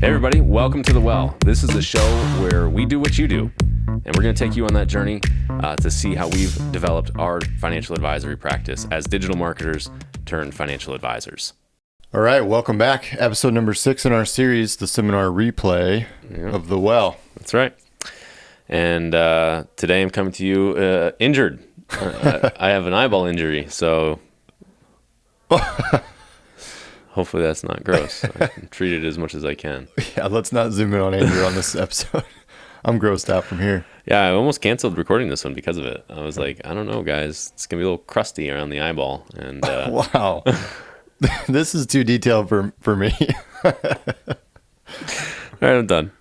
Hey everybody, welcome to The Well. This is the show where we do what you do, and we're going to take you on that journey to see how we've developed our financial advisory practice as digital marketers turned financial advisors. All right, welcome back. Episode number 6 in our series, the seminar replay of The Well. That's right. And today I'm coming to you injured. I have an eyeball injury, so hopefully that's not gross. I can treat it as much as I can. Yeah, let's not zoom in on Andrew on this episode. I'm grossed out from here. Yeah, I almost canceled recording this one because of it. I was like, I don't know, guys. It's going to be a little crusty around the eyeball. And wow. This is too detailed for me. All right, I'm done.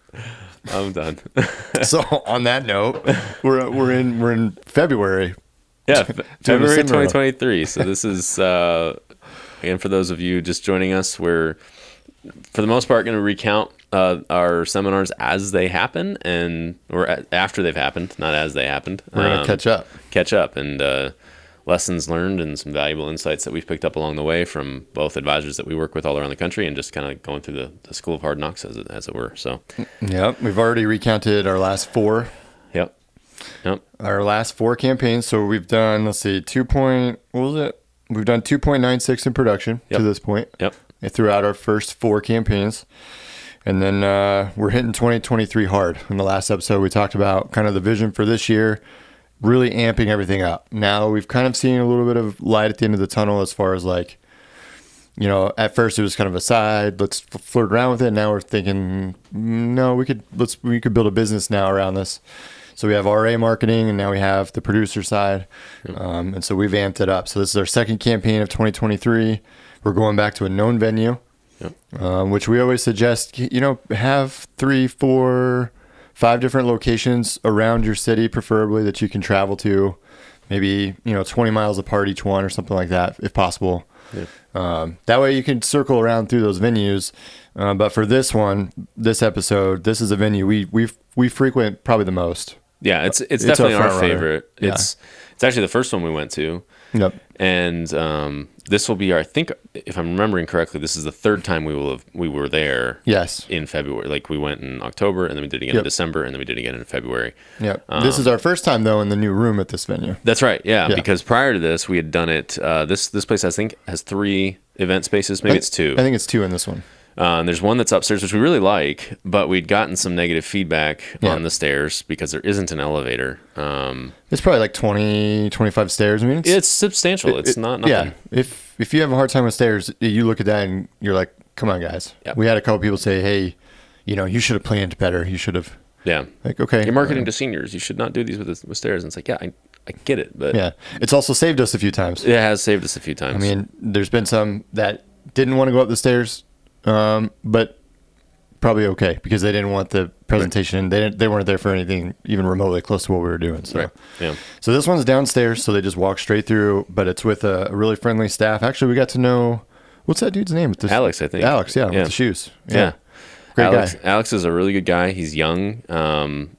So on that note, we're in February. Yeah, February 2023. So this is, again, for those of you just joining us, we're, for the most part, going to recount our seminars as they happen or after they've happened, not as they happened. We're going to catch up and lessons learned and some valuable insights that we've picked up along the way from both advisors that we work with all around the country and just kind of going through the school of hard knocks, as it were. So, yeah, we've already recounted our last 4. Yep. Our last 4 campaigns. So we've done, let's see, We've done 2.96 in production to this point. Yep. Throughout our first 4 campaigns. And then we're hitting 2023 hard. In the last episode, we talked about kind of the vision for this year, really amping everything up. Now we've kind of seen a little bit of light at the end of the tunnel as far as like, you know, at first it was kind of a side, let's flirt around with it. Now we're thinking, no, we could build a business now around this. So we have RA marketing, and now we have the producer side. And so we've amped it up. So this is our second campaign of 2023. We're going back to a known venue, which we always suggest, have 3, 4, 5 different locations around your city, preferably that you can travel to, maybe, 20 miles apart each one or something like that, if possible. Yeah. That way you can circle around through those venues. But for this episode, this is a venue we frequent probably the most. Yeah, it's definitely our favorite. Yeah. It's actually the first one we went to. Yep. And this will be I think, if I'm remembering correctly, this is the 3rd time we were there. Yes. In February. Like we went in October, and then we did it again in December, and then we did it again in February. Yep. This is our first time though in the new room at this venue. That's right. Yeah. Because prior to this, we had done it. This place I think has 3 event spaces. Maybe it's 2. I think it's 2 in this one. And there's one that's upstairs, which we really like, but we'd gotten some negative feedback on the stairs because there isn't an elevator. It's probably like 20, 25 stairs. I mean, it's substantial. It's not nothing. Yeah. If you have a hard time with stairs, you look at that and you're like, come on, guys. Yep. We had a couple people say, hey, you should have planned better. You should have. Yeah. Like, okay. You're marketing to seniors. You should not do these with stairs. And it's like, yeah, I get it. But yeah. It's also saved us a few times. It has saved us a few times. I mean, there's been some that didn't want to go up the stairs. But probably okay because they didn't want the presentation. Right. They weren't there for anything even remotely close to what we were doing. So, right. Yeah. So this one's downstairs, so they just walk straight through. But it's with a really friendly staff. Actually, we got to know what's that dude's name? Alex, I think. Alex, with the shoes. Yeah. Great guy. Alex is a really good guy. He's young.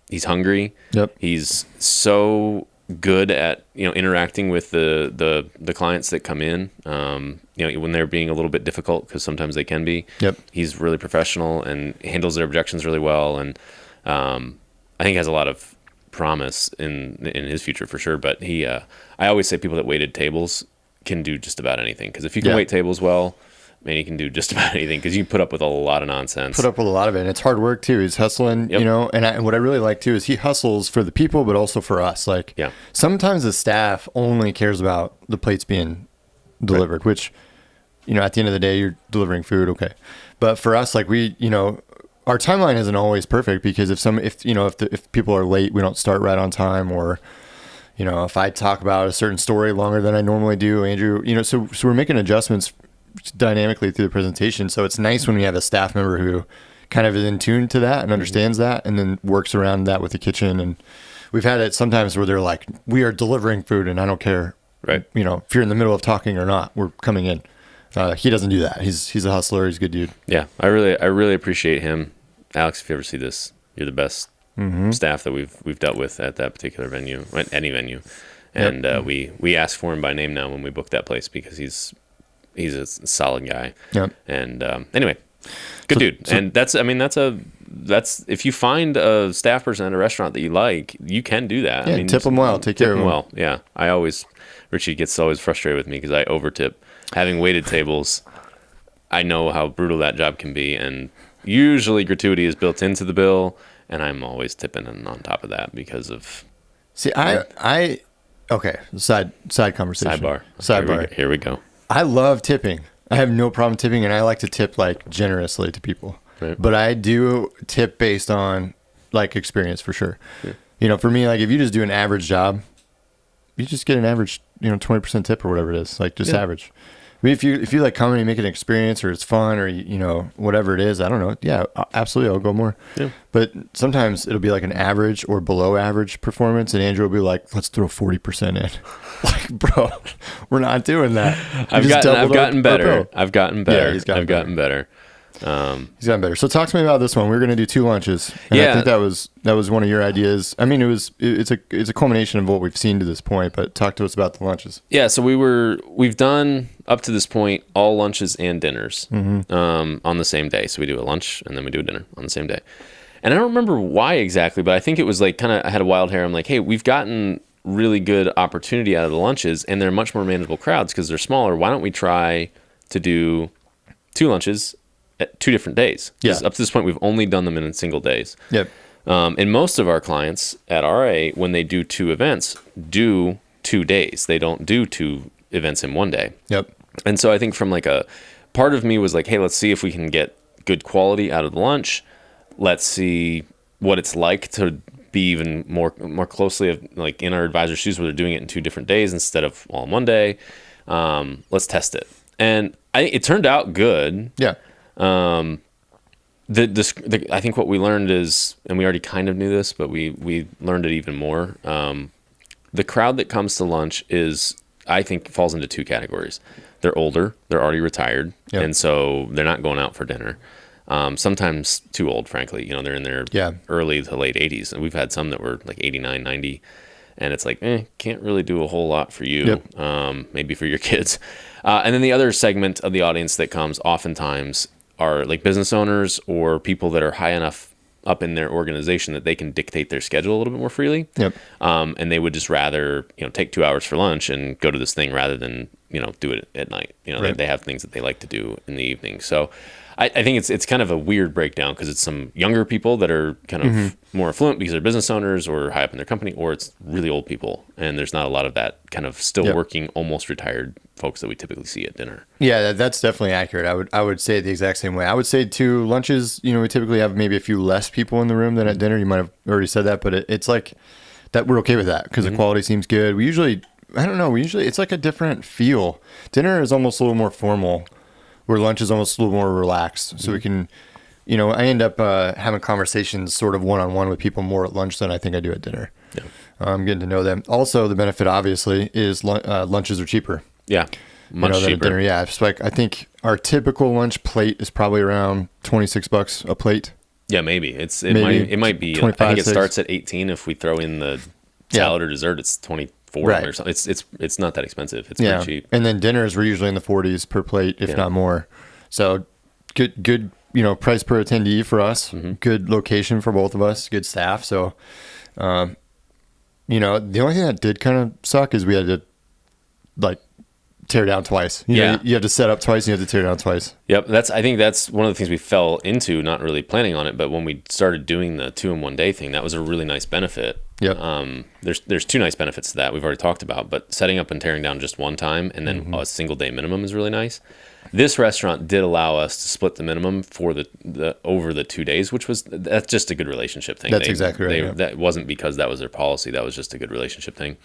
He's hungry. Yep. He's so good at interacting with the clients that come in when they're being a little bit difficult, because sometimes they can be. Yep. He's really professional and handles their objections really well, and I think has a lot of promise in his future for sure. But I always say people that waited tables can do just about anything, because if you can wait tables well, man, you can do just about anything, because you put up with a lot of nonsense. Put up with a lot of it. And it's hard work too. He's hustling, and what I really like too is he hustles for the people, but also for us. Like, sometimes the staff only cares about the plates being delivered, which, at the end of the day, you're delivering food. Okay. But for us, like our timeline isn't always perfect, because if people are late, we don't start right on time, or, if I talk about a certain story longer than I normally do, Andrew, so we're making adjustments dynamically through the presentation. So it's nice when we have a staff member who kind of is in tune to that and understands that, and then works around that with the kitchen. And we've had it sometimes where they're like, we are delivering food and I don't care, right? If you're in the middle of talking or not, we're coming in. He doesn't do that. He's a hustler. He's a good dude. Yeah. I really appreciate him. Alex, if you ever see this, you're the best staff that we've dealt with at that particular venue, at any venue. And we ask for him by name now when we book that place, because he's a solid guy. Yep. And anyway, Good dude. And that's if you find a staff person at a restaurant that you like, you can do that. Yeah, tip them well, take care of them well. Yeah. Richie gets always frustrated with me because I overtip. Having waited tables, I know how brutal that job can be, and usually gratuity is built into the bill, and I'm always tipping on top of that because of. See, okay, side conversation. Sidebar. Here we go. I love tipping. I have no problem tipping, and I like to tip like generously to people. Right. But I do tip based on like experience for sure. Yeah. For me, like if you just do an average job, you just get an average, 20% tip or whatever it is, like just average. I mean, if you like come and you make an experience or it's fun or, whatever it is, I don't know. Yeah, absolutely. I'll go more. Yeah. But sometimes it'll be like an average or below average performance. And Andrew will be like, let's throw 40% in. Like, bro, we're not doing that. I've gotten better. I've gotten better. Yeah, I've gotten better. He's gotten better. So talk to me about this one. We're going to do 2 lunches. And I think that was one of your ideas. I mean, it's a culmination of what we've seen to this point, but talk to us about the lunches. Yeah. So we've done up to this point, all lunches and dinners, on the same day. So we do a lunch and then we do a dinner on the same day. And I don't remember why exactly, but I think it was like I had a wild hair. I'm like, hey, we've gotten really good opportunity out of the lunches and they're much more manageable crowds because they're smaller. Why don't we try to do 2 lunches at 2 different days? Yeah. Up to this point, we've only done them in single days. Yep. And most of our clients at RA, when they do 2 events, do 2 days. They don't do 2 events in one day. Yep. And so I think from like a part of me was like, hey, let's see if we can get good quality out of the lunch. Let's see what it's like to be even more closely like in our advisor's shoes where they're doing it in 2 different days instead of all in one day. Let's test it. And it turned out good. Yeah. I think what we learned is, and we already kind of knew this, but we learned it even more. The crowd that comes to lunch I think falls into 2 categories. They're older, they're already retired, and so they're not going out for dinner. Sometimes too old, frankly. They're in their early to late 80s, and we've had some that were like 89, 90, and it's like, can't really do a whole lot for you. Yep. Maybe for your kids. And then the other segment of the audience that comes oftentimes are like business owners or people that are high enough up in their organization that they can dictate their schedule a little bit more freely. Yep. And they would just rather, take 2 hours for lunch and go to this thing rather than, do it at night. Right. They have things that they like to do in the evening. So I think it's kind of a weird breakdown because it's some younger people that are kind of more affluent because they're business owners or high up in their company, or it's really old people. And there's not a lot of that kind of still working, almost retired folks that we typically see at dinner. Yeah, that's definitely accurate. I would say it the exact same way. I would say 2 lunches, we typically have maybe a few less people in the room than at dinner. You might have already said that, but it's like that we're okay with that because the quality seems good. It's like a different feel. Dinner is almost a little more formal, where lunch is almost a little more relaxed. So we can, I end up having conversations sort of one-on-one with people more at lunch than I think I do at dinner. Yeah. I'm getting to know them. Also, the benefit, obviously, is lunches are cheaper. Yeah, much cheaper. Than at dinner. Yeah, it's like I think our typical lunch plate is probably around $26 a plate. Yeah, maybe. It might be. I think it starts at 18 if we throw in the salad or dessert. It's 24 or something. It's not that expensive. It's pretty cheap. And then dinners were usually in the 40s per plate, if not more. So good, price per attendee for us. Good location for both of us. Good staff. So, the only thing that did kind of suck is we had to tear down twice. You have to set up twice and you have to tear down twice. Yep. I think that's one of the things we fell into, not really planning on it, but when we started doing the 2 in 1 day thing, that was a really nice benefit. Yep. There's 2 nice benefits to that we've already talked about, but setting up and tearing down just one time and then a single day minimum is really nice. This restaurant did allow us to split the minimum for the over the 2 days, that's just a good relationship thing. That's exactly right. That wasn't because that was their policy. That was just a good relationship thing.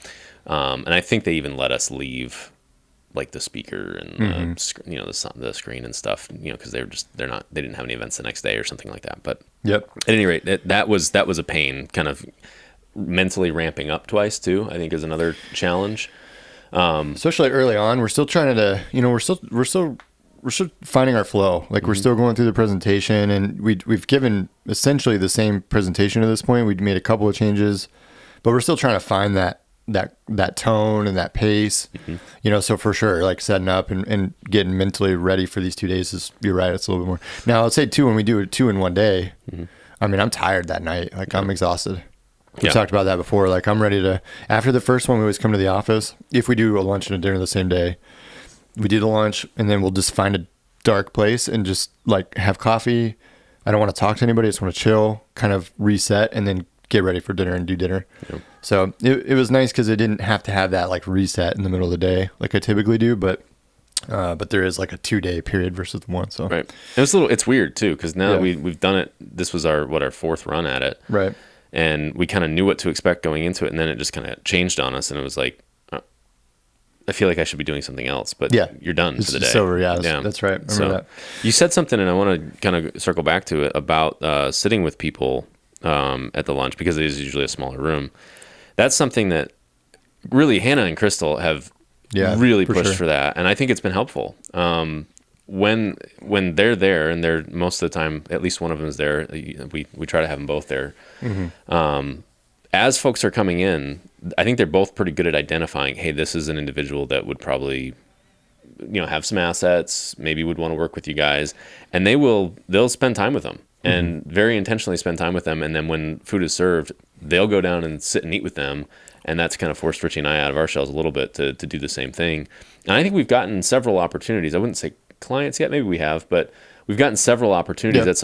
And I think they even let us leave like the speaker and the screen and stuff, because they didn't have any events the next day or something like that. But at any rate, that was a pain. Kind of mentally ramping up twice too, I think, is another challenge. Especially early on, we're still trying to, we're still finding our flow. Like we're still going through the presentation, and we've given essentially the same presentation at this point. We've made a couple of changes, but we're still trying to find that that tone and that pace, so for sure, like setting up and getting mentally ready for these 2 days you're right. It's a little bit more. Now I'll say when we do 2 in one day, I mean, I'm tired that night. Like I'm exhausted. We've talked about that before. Like I'm ready to, after the first one, we always come to the office. If we do a lunch and a dinner the same day, we do the lunch and then we'll just find a dark place and just like have coffee. I don't want to talk to anybody. I just want to chill, kind of reset, and then get ready for dinner and do dinner. Yep. So it was nice because it didn't have to have that like reset in the middle of the day like I typically do, but there is like a 2-day period versus the one. So right, and it's weird too because now that we've done it, this was our 4th run at it, right? And we kind of knew what to expect going into it, and then it just kind of changed on us, and it was like, I feel like I should be doing something else, but you're done for the day. It's over, that's right. Remember that. You said something, and I want to kind of circle back to it about sitting with people at the lunch, because it is usually a smaller room. That's something that really Hannah and Crystal have really pushed for that, and I think it's been helpful. When they're there, and they're most of the time, at least one of them is there. We try to have them both there. As folks are coming in, I think they're both pretty good at identifying, hey, this is an individual that would probably, have some assets, maybe would want to work with you guys, and they'll spend time with them and very intentionally spend time with them. And then when food is served, they'll go down and sit and eat with them. And that's kind of forced Richy and I out of our shells a little bit to do the same thing. And I think we've gotten several opportunities. I wouldn't say clients yet, maybe we have, but we've gotten several opportunities at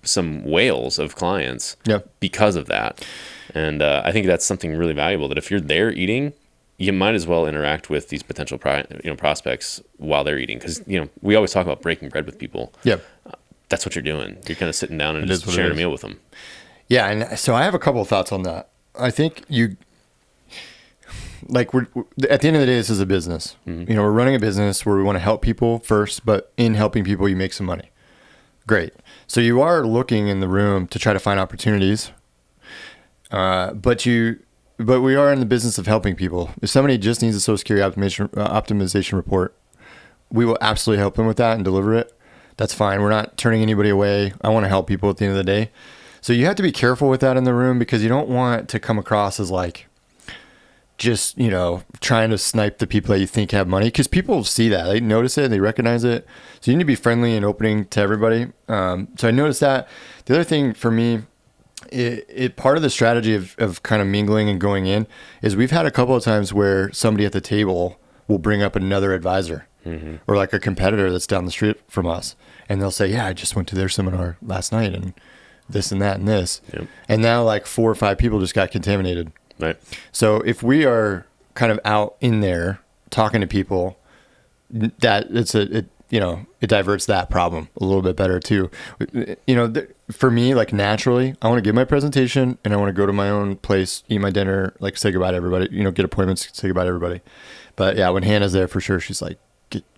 some whales of clients because of that. And I think that's something really valuable, that if you're there eating, you might as well interact with these potential prospects while they're eating. Because, we always talk about breaking bread with people. Yep. That's what you're doing. You're kind of sitting down and just sharing a meal with them. Yeah, and so I have a couple of thoughts on that. I think we're at the end of the day, this is a business. We're running a business where we want to help people first, but in helping people, you make some money. Great. So you are looking in the room to try to find opportunities. But we are in the business of helping people. If somebody just needs a Social Security optimization report, we will absolutely help them with that and deliver it. That's fine. We're not turning anybody away. I want to help people at the end of the day. So you have to be careful with that in the room, because you don't want it to come across as like just, trying to snipe the people that you think have money, because people see that. They notice it. They recognize it. So you need to be friendly and opening to everybody. So I noticed that. The other thing for me, it part of the strategy of kind of mingling and going in is we've had a couple of times where somebody at the table will bring up another advisor or like a competitor that's down the street from us, and they'll say, I just went to their seminar last night and this and that and this. And now like 4 or 5 people just got contaminated. Right. So if we are kind of out in there talking to people, that it diverts that problem a little bit better too. For me, like naturally, I want to give my presentation and I want to go to my own place, eat my dinner, like say goodbye to everybody, get appointments, say goodbye to everybody. But yeah, when Hannah's there, for sure, she's like,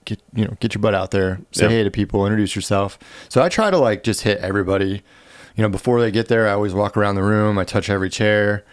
get your butt out there, say hey to people, introduce yourself. So I try to like just hit everybody, before they get there. I always walk around the room. I touch every chair,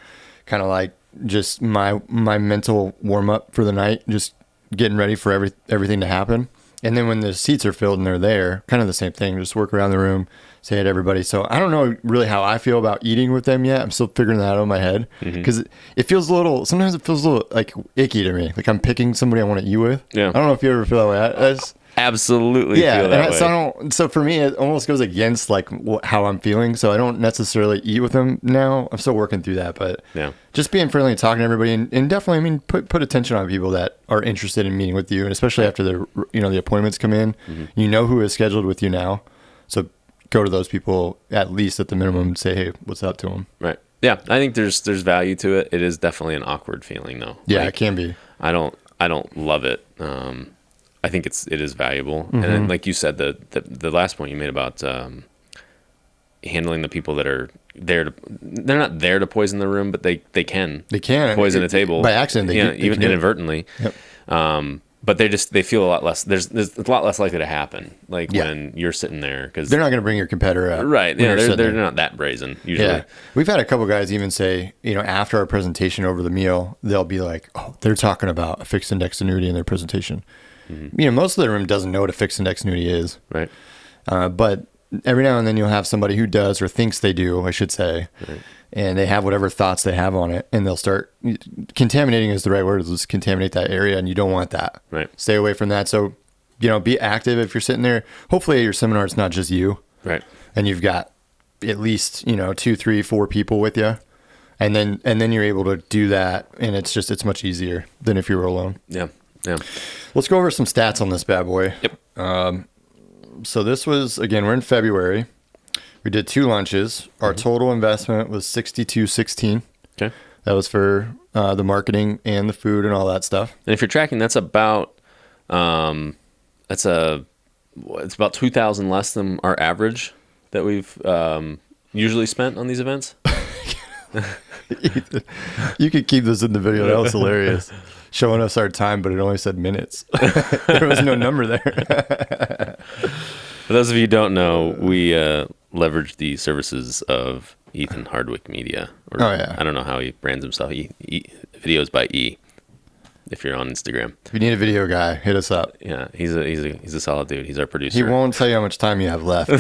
kind of like just my mental warm up for the night, just getting ready for everything to happen. And then when the seats are filled and they're there, kind of the same thing, just work around the room, say hey to everybody. So I don't know really how I feel about eating with them yet. I'm still figuring that out in my head, because it feels sometimes it feels a little like icky to me. Like I'm picking somebody I want to eat with. Yeah. I don't know if you ever feel that way. Absolutely feel that way. So for me, it almost goes against like how I'm feeling. So I don't necessarily eat with them now. I'm still working through that, but just being friendly and talking to everybody, and definitely, put attention on people that are interested in meeting with you, and especially after the appointments come in, who is scheduled with you now. So go to those people at least at the minimum and say, hey, what's up to them? Right. Yeah. I think there's value to it. It is definitely an awkward feeling though. Yeah, it can be. I don't love it. I think it is valuable. And then, like you said, the last point you made about handling the people that are they're not there to poison the room, but they can poison a table by accident. Even inadvertently. Yep. But they feel a lot less. There's a lot less likely to happen. When you're sitting there, because they're not going to bring your competitor out. Right. Yeah. They're not that brazen usually. Yeah. We've had a couple guys even say, after our presentation over the meal, they'll be like, oh, they're talking about a fixed index annuity in their presentation. Most of the room doesn't know what a fixed index annuity is. Right. But every now and then you'll have somebody who does or thinks they do, I should say, Right. and they have whatever thoughts they have on it, and they'll start contaminating is the right word. Let's contaminate that area, and you don't want that. Right. Stay away from that. So, be active if you're sitting there. Hopefully, at your seminar, it's not just you, Right. and you've got at least 2, 3, 4 people with you, and then you're able to do that, and it's much easier than if you were alone. Yeah. Yeah. Let's go over some stats on this bad boy. Yep. So this was, again, we're in February. We did 2 lunches. Our total investment was $62.16. Okay. That was for the marketing and the food and all that stuff. And if you're tracking, that's about it's about 2,000 less than our average that we've usually spent on these events. You could keep this in the video. That was hilarious. Showing us our time, but it only said minutes. There was no number there. For those of you who don't know, we leverage the services of Ethan Hardwick Media. Or, Oh, yeah. I don't know how he brands himself. Videos by E. If you're on Instagram, If you need a video guy, hit us up. yeah, he's a solid dude. He's our producer. He won't tell you how much time you have left,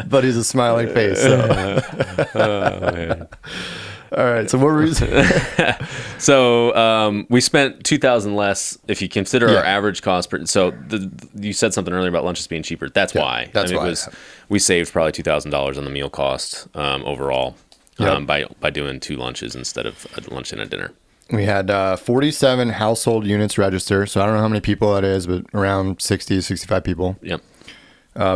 but he's a smiling face. So. Oh, man. All right. So what were we? So we spent 2,000 less if you consider Yeah. our average cost per. So you said something earlier about lunches being cheaper. That's why. that's why, We saved probably $2,000 on the meal cost overall Yep. by doing 2 lunches instead of a lunch and a dinner. We had 47 household units register. So I don't know how many people that is, but around 60, 65 people. Yep.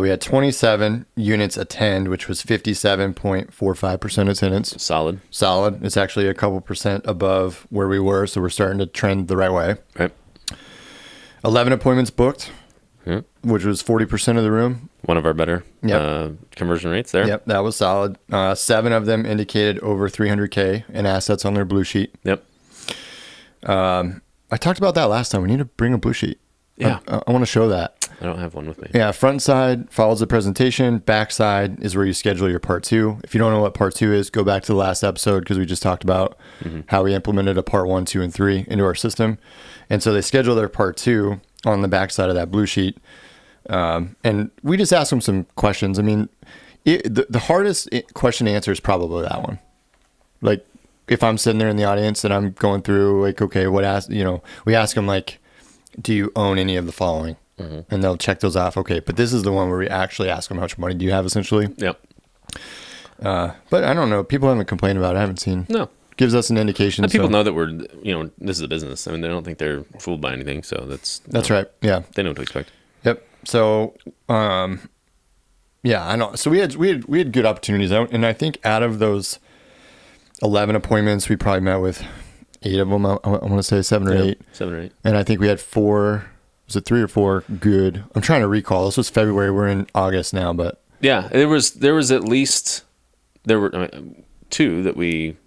We had 27 units attend, which was 57.45% attendance. Solid. Solid. It's actually a couple percent above where we were, so we're starting to trend the right way. Right. 11 appointments booked, Yeah. which was 40% of the room. One of our better Yep. conversion rates there. Yep, that was solid. 7 of them indicated over 300K in assets on their blue sheet. Yep. I talked about that last time. We need to bring a blue sheet. Yeah. I want to show that. I don't have one with me. Yeah, front side follows the presentation. Back side is where you schedule your part 2. If you don't know what part 2 is, go back to the last episode because we just talked about how we implemented a part 1, 2, and 3 into our system. And so they schedule their part 2 on the back side of that blue sheet. And we just ask them some questions. I mean, the hardest question to answer is probably that one. Like, if I'm sitting there in the audience and I'm going through, like, okay, we ask them, like, do you own any of the following? And they'll check those off. Okay, but this is the one where we actually ask them how much money do you have, essentially. Yep. But I don't know. People haven't complained about it. I haven't seen. No. Gives us an indication. And people so- know that we're, this is a business. I mean, they don't think they're fooled by anything. So That's right. Yeah. They know what to expect. Yep. So, yeah, I know. So we had good opportunities out, and I think out of those 11 appointments, we probably met with 8 of them. I want to say 7 or 8. 7 or 8. And I think we had 4. Was it 3 or 4 good? I'm trying to recall. This was February. We're in August now, but Yeah, there was at least 2 that we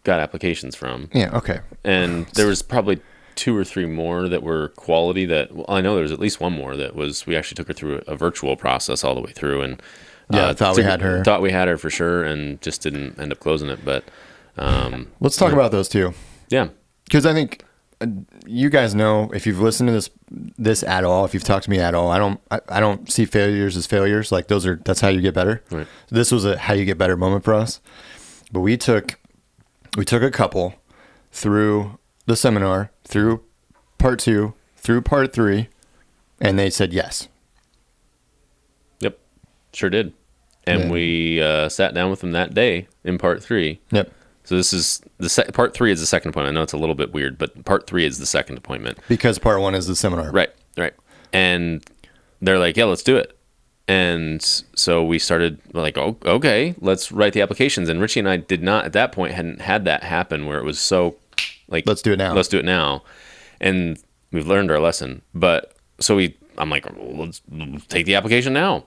got applications from, yeah, okay. and there was probably 2 or 3 more that were quality. I know there was at least one more that was. We actually took her through a virtual process all the way through, and Yeah, I thought we had her. Thought we had her for sure, and just didn't end up closing it. But Let's talk about those two, yeah, because I think you guys know, if you've listened to this at all, if you've talked to me at all, I don't see failures as failures. Like, that's how you get better. Right. This was a how you get better moment for us. But we took a couple through the seminar, through part 2, through part 3, and they said yes. yep, sure did. And Yeah. we sat down with them that day in part 3. Yep. So this is part 3 is the second appointment. I know it's a little bit weird, but part 3 is the second appointment. Because part 1 is the seminar. Right. And they're like, yeah, let's do it. And so we started like, oh, okay, let's write the applications. And Richy and I hadn't had that happen where it was so like, Let's do it now. Let's do it now. And we've learned our lesson. But so I'm like, well, let's take the application now.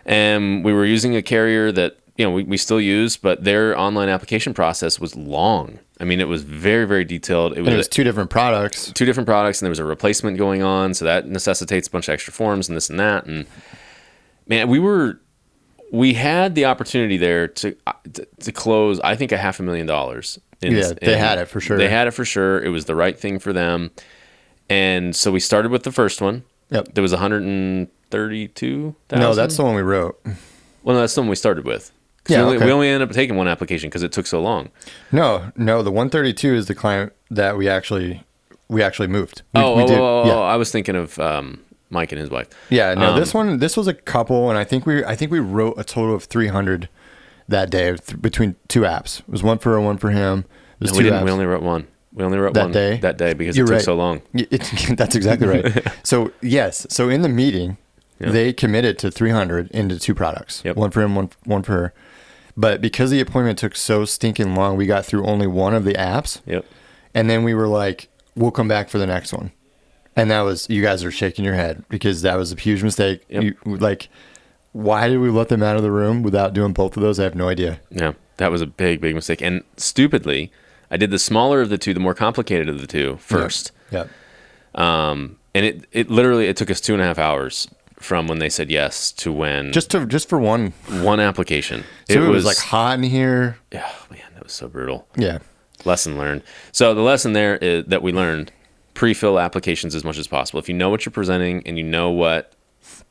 And we were using a carrier that, we still use, but their online application process was long. I mean, it was very, very detailed. And it was 2 different products. 2 different products, and there was a replacement going on, so that necessitates a bunch of extra forms and this and that. And man, we had the opportunity there to close, I think, $500,000. They had it for sure. They had it for sure. It was the right thing for them. And so we started with the first one. Yep. There was 100 132,000. No, that's the one we wrote. Well, no, that's the one we started with. Yeah, we only ended up taking one application because it took so long. No, the 132 is the client that we actually moved. I was thinking of Mike and his wife. Yeah, no, this was a couple, and I think we wrote a total of 300 that day between two apps. It was one for her, one for him. It was no, we didn't. Apps. We only wrote one. We only wrote one that day because it took so long. That's exactly right. So yes, so in the meeting, they committed to 300 into two products. Yep. One for him, one for her. But because the appointment took so stinking long, we got through only one of the apps. Yep. And then we were like, we'll come back for the next one. And that was, you guys are shaking your head because that was a huge mistake. Yep. Why did we let them out of the room without doing both of those? I have no idea. Yeah, that was a big, big mistake. And stupidly, I did the smaller of the two, the more complicated of the two first. Yeah. And it literally took us 2.5 hours from when they said yes to when just for one application. So it was like hot in here. Yeah, man, that was so brutal. Yeah. Lesson learned. So the lesson there is that we learned: pre-fill applications as much as possible. If you know what you're presenting and you know what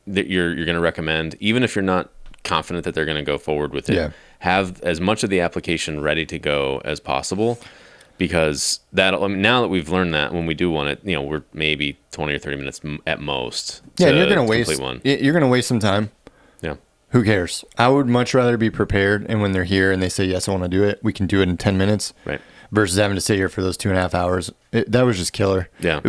that you're going to recommend, even if you're not confident that they're going to go forward with it, have as much of the application ready to go as possible. Because now that we've learned that, when we do want it, we're maybe 20 or 30 minutes at most. Yeah, and you're going to waste one. You're going to waste some time. Yeah. Who cares? I would much rather be prepared, and when they're here and they say yes, I want to do it, we can do it in 10 minutes. Right. Versus having to sit here for those 2.5 hours. That was just killer. Yeah. It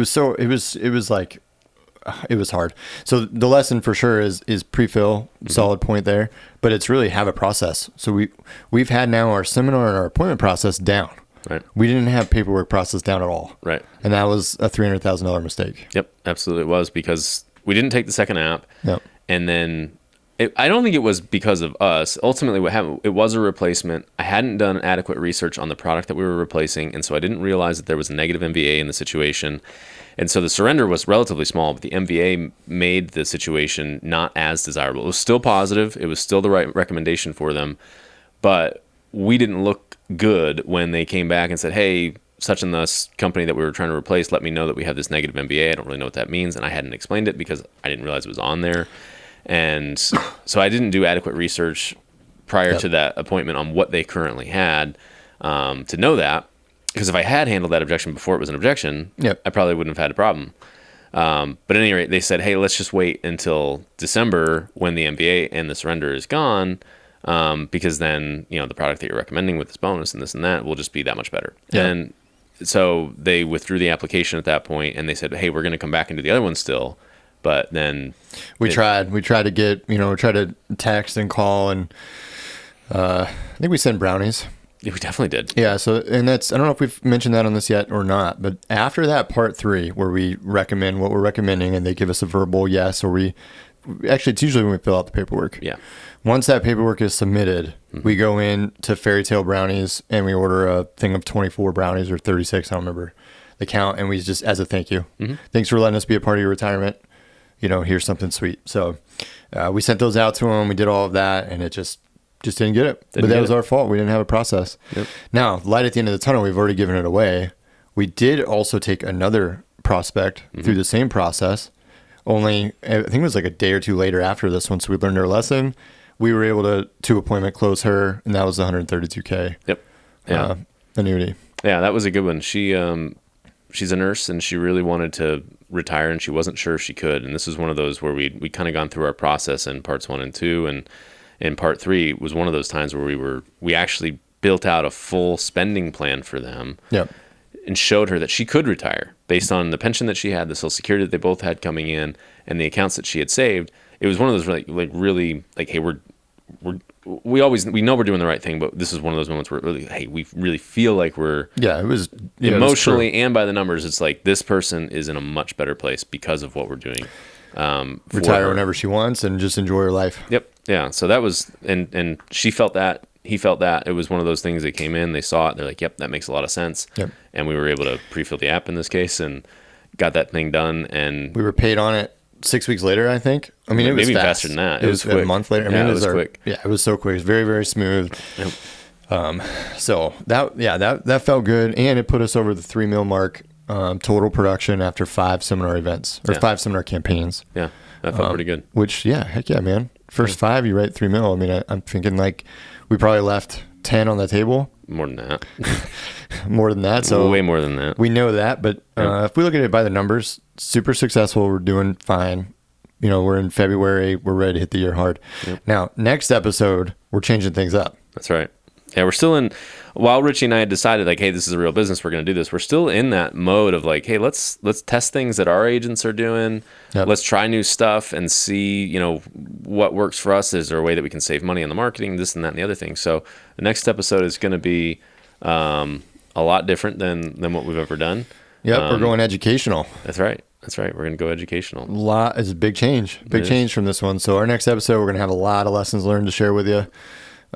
was hard. So the lesson for sure is pre-fill, solid point there, but it's really have a process. So we've had now our seminar and our appointment process down. Right. We didn't have paperwork process down at all. Right. And that was a $300,000 mistake. Yep, absolutely it was, because we didn't take the second app. Yep. And then I don't think it was because of us. Ultimately, what happened, it was a replacement. I hadn't done adequate research on the product that we were replacing, and so I didn't realize that there was a negative MVA in the situation. And so the surrender was relatively small, but the MVA made the situation not as desirable. It was still positive. It was still the right recommendation for them, but we didn't look good when they came back and said, hey, such and thus company that we were trying to replace, let me know that we have this negative MVA. I don't really know what that means. And I hadn't explained it because I didn't realize it was on there. And so I didn't do adequate research prior to that appointment on what they currently had to know that. Because if I had handled that objection before it was an objection, I probably wouldn't have had a problem. But at any rate, they said, hey, let's just wait until December when the MVA and the surrender is gone. Because then, the product that you're recommending with this bonus and this and that will just be that much better. Yeah. And so they withdrew the application at that point, and they said, hey, we're going to come back and do the other one still. But then we tried to get, try to text and call, and I think we sent brownies. Yeah, we definitely did. Yeah. So, and I don't know if we've mentioned that on this yet or not, but after that part 3, where we recommend what we're recommending and they give us a verbal yes, or actually, it's usually when we fill out the paperwork. Yeah. Once that paperwork is submitted, we go in to Fairy Tale Brownies and we order a thing of 24 brownies or 36. I don't remember the count. And we just, as a thank you, thanks for letting us be a part of your retirement. Here's something sweet. So we sent those out to them. We did all of that, and it just didn't get it. But that was our fault. We didn't have a process. Yep. Now, light at the end of the tunnel, we've already given it away. We did also take another prospect through the same process. Only, I think it was like a day or two later after this one. So we learned our lesson. We were able to appointment close her, and that was $132K. Yep. Yeah. Annuity. Yeah, that was a good one. She's a nurse, and she really wanted to retire, and she wasn't sure she could. And this is one of those where we kind of gone through our process in parts 1 and 2, and in part 3 was one of those times where we actually built out a full spending plan for them. Yep. And showed her that she could retire based on the pension that she had, the Social Security that they both had coming in, and the accounts that she had saved. It was one of those really hey, we know we're doing the right thing, but this is one of those moments where really, hey, we really feel like we're it was emotionally and by the numbers. It's like this person is in a much better place because of what we're doing. Retire whenever she wants and just enjoy her life. Yep. Yeah. So that was, and she felt that. He felt that. It was one of those things that came in, they saw it, they're like, yep, that makes a lot of sense. Yep. And we were able to pre-fill the app in this case and got that thing done. And we were paid on it 6 weeks later, I think. I mean, it was maybe fast. faster than that. It was quick. A month later. I mean, it was quick. Yeah, it was so quick. It was very, very smooth. Yep. So that felt good. And it put us over the 3 mil mark, total production after 5 seminar events or 5 seminar campaigns. Yeah. That felt pretty good. Which, yeah, heck yeah, man. First 5, you write $3 million. I mean, I'm thinking like we probably left 10 on the table. More than that. More than that. So way more than that. We know that, but if we look at it by the numbers, super successful. We're doing fine. You know, we're in February. We're ready to hit the year hard. Yep. Now, next episode, we're changing things up. That's right. Yeah, we're still in, while Richie and I had decided like, hey, this is a real business, we're going to do this. We're still in that mode of like, hey, let's test things that our agents are doing. Yep. Let's try new stuff and see, you know, what works for us. Is there a way that we can save money on the marketing, this and that and the other thing? So the next episode is going to be a lot different than what we've ever done. Yep, we're going educational. That's right. That's right. We're going to go educational. It's a big change. Big change from this one. So our next episode, we're going to have a lot of lessons learned to share with you.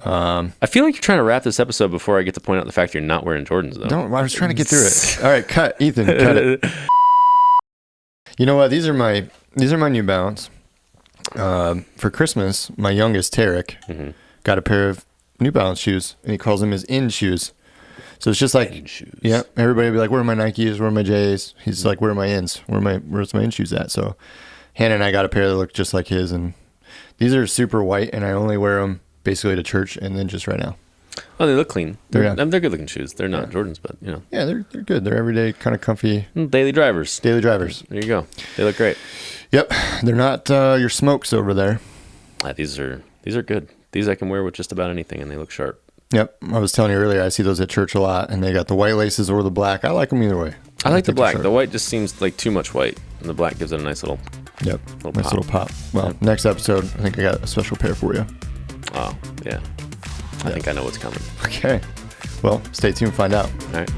I feel like you're trying to wrap this episode before I get to point out the fact you're not wearing Jordans, though. I was trying to get through it. All right, cut. Ethan, cut it. You know what? These are my New Balance. For Christmas, my youngest, Tarek, got a pair of New Balance shoes, and he calls them his in shoes. So it's just like, yeah, everybody will be like, where are my Nikes? Where are my J's? He's like, where are my ins? Where's my in shoes at? So Hannah and I got a pair that look just like his, and these are super white, and I only wear them basically to church and then just right now. Oh, they look clean. They're good looking shoes. They're not Jordans, but you know. Yeah, they're good. They're everyday kind of comfy. Daily drivers. Daily drivers. There you go. They look great. Yep. They're not your smokes over there. These are good. These I can wear with just about anything, and they look sharp. Yep. I was telling you earlier, I see those at church a lot, and they got the white laces or the black. I like them either way. I like the black. The white just seems like too much white, and the black gives it a nice little little pop. Well, next episode, I think I got a special pair for you. Oh, yeah. I think I know what's coming. Okay. Well, stay tuned, find out. All right.